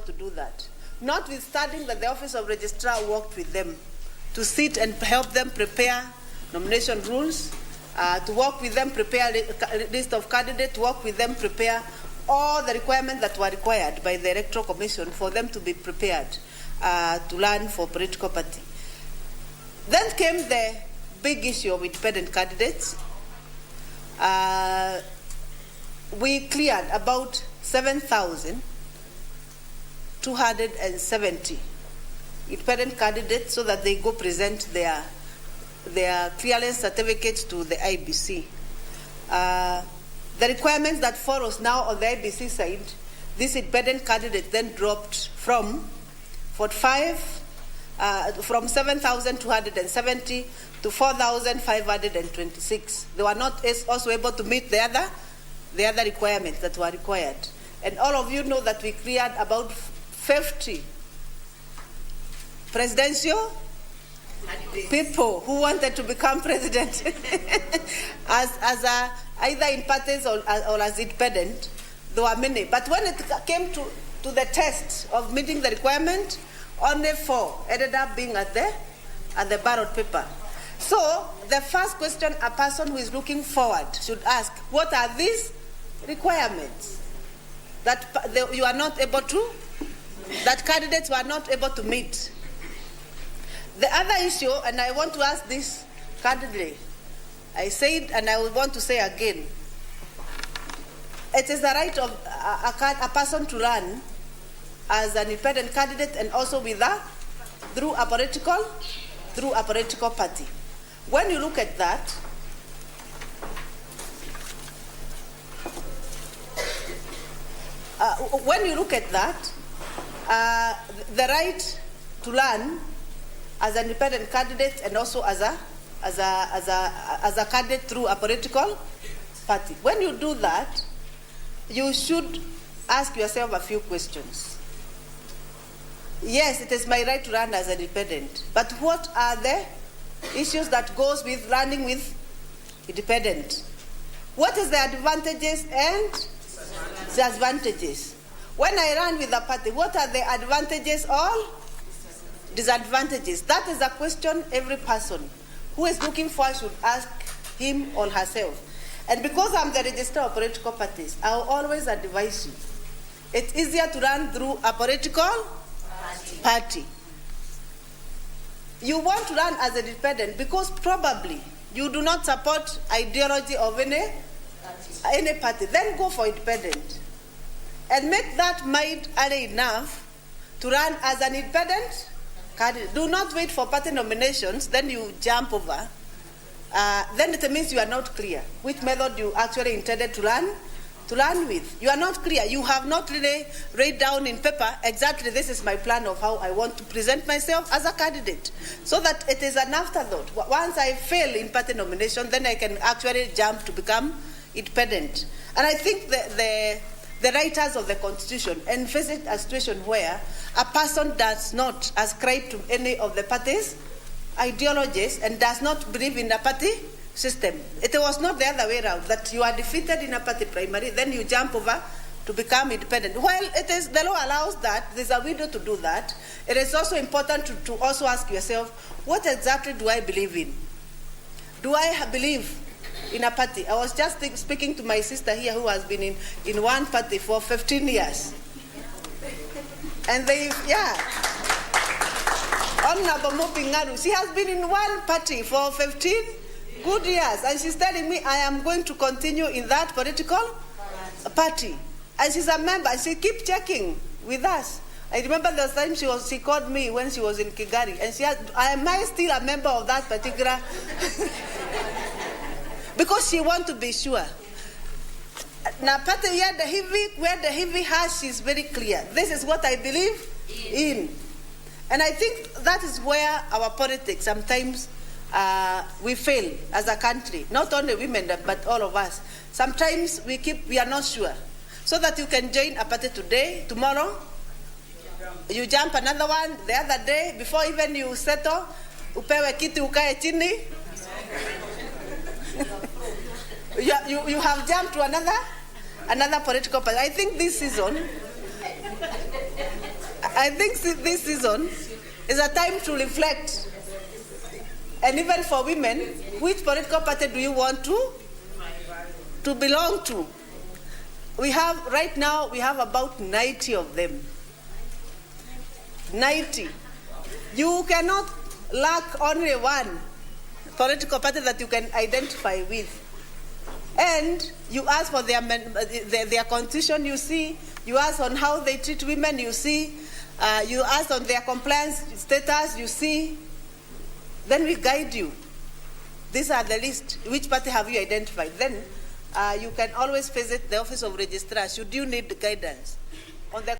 able to do that. Notwithstanding that the Office of Registrar worked with them to sit and help them prepare nomination rules, to work with them prepare a list of candidates, to work with them prepare all the requirements that were required by the Electoral Commission for them to be prepared to run for political party. Then came the big issue of independent candidates. We cleared about 7,270 independent candidates so that they go present their clearance certificates to the IBC. The requirements that follows now on the IBC side, this independent candidate then dropped from 7,270 to 4,526. They were not also able to meet the other requirements that were required. And all of you know that we cleared about 50 presidential people who wanted to become president either in parties or as independent. There were many. But when it came to the test of meeting the requirement, only 4 ended up being at the ballot paper. So the first question a person who is looking forward should ask, what are these requirements that you are not able to, that candidates were not able to meet? The other issue, and I want to ask this candidly, I said and I want to say again, it is the right of a person to run as an independent candidate and also through a political party. When you look at that, the right to run as an independent candidate and also as a candidate through a political party. When you do that, you should ask yourself a few questions. Yes, it is my right to run as an independent, but what are the issues that goes with running with independent? What is the advantages and disadvantages? When I run with a party, what are the advantages or disadvantages? That is a question every person who is looking for should ask him or herself. And because I'm the registrar of political parties, I will always advise you. It's easier to run through a political party. You want to run as an independent because probably you do not support ideology of any party. Then go for independent. And make that mind early enough to run as an independent candidate. Do not wait for party nominations, then you jump over. Then it means you are not clear which method you actually intended to run with. You are not clear. You have not really written down in paper exactly this is my plan of how I want to present myself as a candidate. So that it is an afterthought. Once I fail in party nomination, then I can actually jump to become independent. And I think the writers of the Constitution envisage a situation where a person does not ascribe to any of the parties' ideologies and does not believe in a party system. It was not the other way around, that you are defeated in a party primary, then you jump over to become independent. While the law allows that, there's a window to do that, it is also important to also ask yourself, what exactly do I believe in? Do I believe in a party? I was just speaking to my sister here who has been in one party for 15 years. And she has been in one party for 15 good years. And she's telling me, I am going to continue in that political party. And she's a member, and she keeps checking with us. I remember the time she called me when she was in Kigali, and she asked, am I still a member of that particular? Because she wants to be sure. Now, party where the heavy has, she's very clear. This is what I believe in. And I think that is where our politics sometimes we fail as a country. Not only women, but all of us. Sometimes we are not sure. So that you can join a party today, tomorrow, you jump another one, the other day, before even you settle, upewe kiti ukae chini. You have jumped to another political party. I think this season, I think this season is a time to reflect. And even for women, which political party do you want to belong to? Right now, we have about 90 of them. 90. You cannot lack only one political party that you can identify with. And you ask for their constitution, you see. You ask on how they treat women, you see. You ask on their compliance status, you see. Then we guide you. These are the list. Which party have you identified? Then you can always visit the office of registrar should you need guidance on the